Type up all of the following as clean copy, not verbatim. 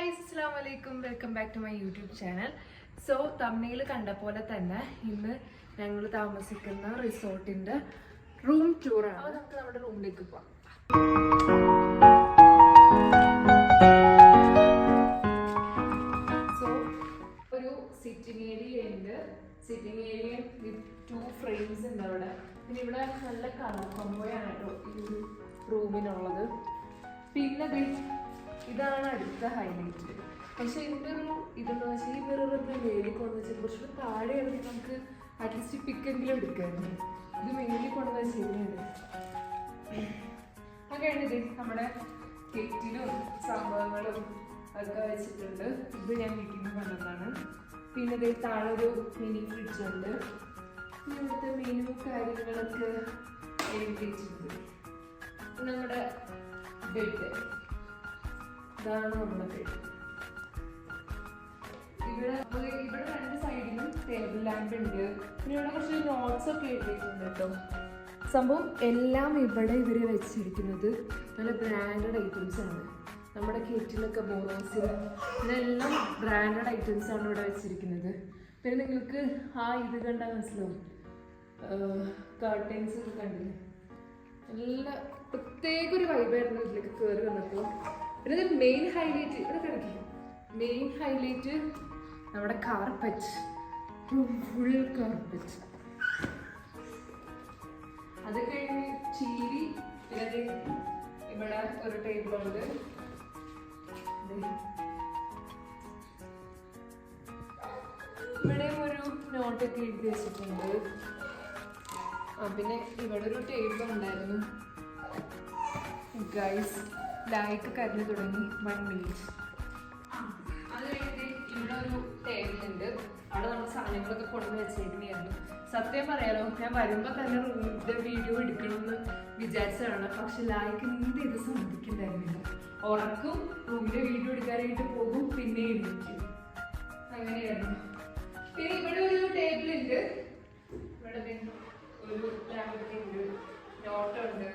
Guys, അസ്സലാമു അലൈക്കും. Welcome back to my YouTube channel. So തമ്മിൽ കണ്ട പോലെ തന്നെ ഇന്ന് ഞങ്ങൾ താമസിക്കുന്ന റിസോർട്ടിന്റെ റൂം ടൂറാണ്. അപ്പോൾ നമുക്ക് നമ്മുടെ റൂമിലേക്ക് പോവാം. സോ ഒരു സിറ്റിംഗ് ഏരിയ ഉണ്ട്. സിറ്റിംഗ് ഏരിയ വിത്ത് 2 ഫ്രെയിംസ് ഉണ്ട് അവിടെ. പിന്നെ ഇവിടെ നല്ല കളർ കോമ്പോയാണ് കേട്ടോ ഈ ഒരു റൂമിനുള്ളത്. പിന്നെ ഇതാണ് അടുത്ത ഹൈലൈറ്റ്. പക്ഷെ ഇതിൻ്റെ ഒരു ഇതെന്ന് വെച്ചാൽ ഈ മിററിൻ്റെ മേലിൽ കൊണ്ടു വെച്ചാൽ കുറച്ചുകൂടെ താഴെയാണെങ്കിൽ നമുക്ക് അറ്റ്ലീസ്റ്റ് പിക്കെങ്കിലും എടുക്കാമായിരുന്നു. ഇത് മേലിൽ കൊണ്ടു വെച്ചിരുന്നത് അങ്ങനെയാണ്. നമ്മുടെ കെറ്റിലും സംഭവങ്ങളും ഒക്കെ വെച്ചിട്ടുണ്ട്. ഇത് ഞാൻ വീട്ടിൽ നിന്ന് കണ്ടതാണ്. പിന്നെ ഇത് താഴെ ഒരു മിനി ഫ്രിഡ്ജുണ്ട്. പിന്നെ ഇവിടുത്തെ മെനു കാര്യങ്ങളൊക്കെ എഴുതി വെച്ചിട്ടുണ്ട്. നമ്മുടെ ബെഡ്, ഇതാണ് നമ്മുടെ ബെഡ്. ഇവിടെ 2 സൈഡിലും ടേബിൾ ലാമ്പ് ഉണ്ട്. പിന്നെ ഇവിടെ കുറച്ച് നോട്ട്സ് ഒക്കെ എഴുതിയിട്ടുണ്ട് കേട്ടോ. സംഭവം എല്ലാം ഇവിടെ ഇവർ വെച്ചിരിക്കുന്നത് നല്ല ബ്രാൻഡഡ് ഐറ്റംസ് ആണ്. നമ്മുടെ കെറ്റിലൊക്കെ ബോറോസിൽ ഇതെല്ലാം ബ്രാൻഡഡ് ഐറ്റംസ് ആണ് ഇവിടെ വെച്ചിരിക്കുന്നത്. പിന്നെ നിങ്ങൾക്ക് ഇത് കണ്ടാൽ മനസ്സിലാവും, കർട്ടൻസ് ഒക്കെ കണ്ടില്ലേ, നല്ല പ്രത്യേക ഒരു വൈബായിരുന്നു ഇതിലേക്ക് കയറി വന്നപ്പോൾ. പിന്നെ ഇത് മെയിൻ ഹൈലൈറ്റ്, ഇവിടെ കിടക്കും. മെയിൻ ഹൈലൈറ്റ് നമ്മുടെ കാർപ്പറ്റ്, ഫുൾ കാർപ്പറ്റ്. അത് കഴിഞ്ഞ് ചീരി. പിന്നെ ഇവിടെ ഒരു ടേബിളുണ്ട്. ഇവിടെ ഒരു നോട്ടൊക്കെ എഴുതി വെച്ചിട്ടുണ്ട്. പിന്നെ ഇവിടെ ഒരു ടേബിൾ ഉണ്ടായിരുന്നു. ഗൈസ്, ലൈക്ക് കരഞ്ഞു തുടങ്ങി. 1 മിനിറ്റ്. അത് കഴിഞ്ഞിട്ട് ഇവിടെ ഒരു ടേബിൾ ഉണ്ട്. അവിടെ നമ്മൾ സാധനങ്ങളൊക്കെ കൊണ്ടു വെച്ചേക്കുന്നതായിരുന്നു. സത്യം പറയാലോ, ഞാൻ വരുമ്പോൾ തന്നെ റൂമിൻ്റെ വീഡിയോ എടുക്കണമെന്ന് വിചാരിച്ചതാണ്. പക്ഷെ ലൈക്ക് എന്ത് ഇത് സമ്മതിക്കുന്നുണ്ടായിരുന്നില്ല. ഉറക്കും, റൂമിൻ്റെ വീഡിയോ എടുക്കാനായിട്ട് പോകും, പിന്നെ ഇരിക്കും. അങ്ങനെയായിരുന്നു. പിന്നെ ഇവിടെ ഒരു ടേബിൾ ഉണ്ട്. ഇവിടെ ഒരു ലാമ്പുണ്ട്, നോട്ടുണ്ട്.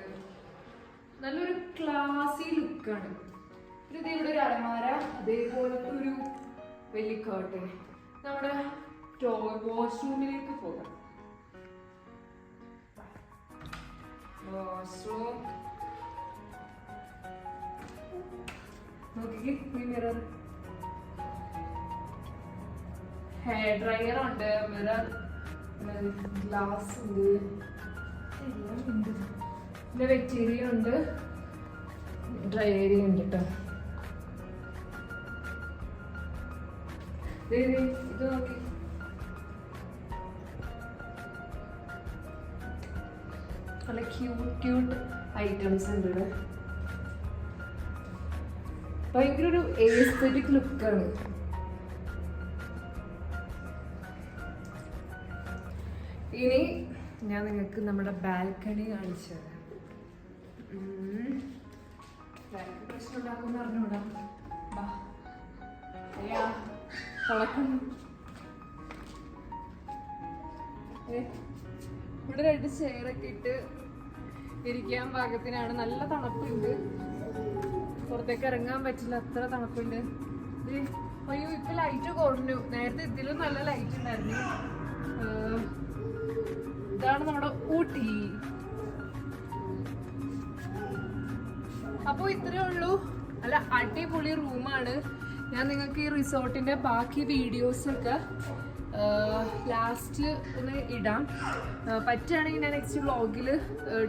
നല്ലൊരു ക്ലാസി ലുക്കാണ്. പിന്നെ ഇവിടെ ഒരു അലമാര, അതേപോലത്തെ ഒരു വലിയ കർട്ടൻ. നമ്മുടെ വാഷ്റൂമിലേക്ക് പോകാം. വാഷ്റൂം നോക്കിക്കേ, ഈ മിറർ, ഹെയർ ഡ്രയർ ഉണ്ട്, മിറർ, ഗ്ലാസ് ഉണ്ട്, എല്ലാം ഉണ്ട്. പിന്നെ വെറ്റേരിയ ഉണ്ട്, ഡ്രൈ ഏരിയ ഉണ്ട് കേട്ടോ. ഇത് നോക്കി, നല്ല ക്യൂട്ട് ഐറ്റംസ് ഉണ്ട് ഇവിടെ. ഭയങ്കര ഒരു എസ്തെറ്റിക് ലുക്കാണ്. ഇനി ഞാൻ നിങ്ങൾക്ക് നമ്മുടെ ബാൽക്കണി കാണിച്ചു തരാം. പ്രശ്നം ഉണ്ടാക്കുമെന്ന് പറഞ്ഞുകൂടാ. ഇവിടെ 2 ചെയറൊക്കെ ഇട്ട് ഇരിക്കാൻ പാകത്തിനാണ്. നല്ല തണുപ്പുണ്ട്, പുറത്തേക്ക് ഇറങ്ങാൻ പറ്റില്ല, അത്ര തണുപ്പുണ്ട്. അയ്യോ, ഇപ്പൊ ലൈറ്റ് കുറഞ്ഞു. നേരത്തെ ഇതിലും നല്ല ലൈറ്റ് ഉണ്ടായിരുന്നു. ഇതാണ് നമ്മുടെ ഊട്ടി. അപ്പോൾ ഇത്രയേ ഉള്ളൂ. നല്ല അടിപൊളി റൂമാണ്. ഞാൻ നിങ്ങൾക്ക് ഈ റിസോർട്ടിൻ്റെ ബാക്കി വീഡിയോസൊക്കെ ലാസ്റ്റ് ഒന്ന് ഇടാം. പറ്റുകയാണെങ്കിൽ ഞാൻ നെക്സ്റ്റ് വ്ളോഗിൽ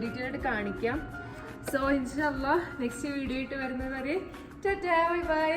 ഡീറ്റെയിൽ ആയിട്ട് കാണിക്കാം. സോ ഇൻഷാ അല്ലാഹ് നെക്സ്റ്റ് വീഡിയോ ആയിട്ട് വരുന്നത് വരെ ടാറ്റാ, ബൈ ബൈ.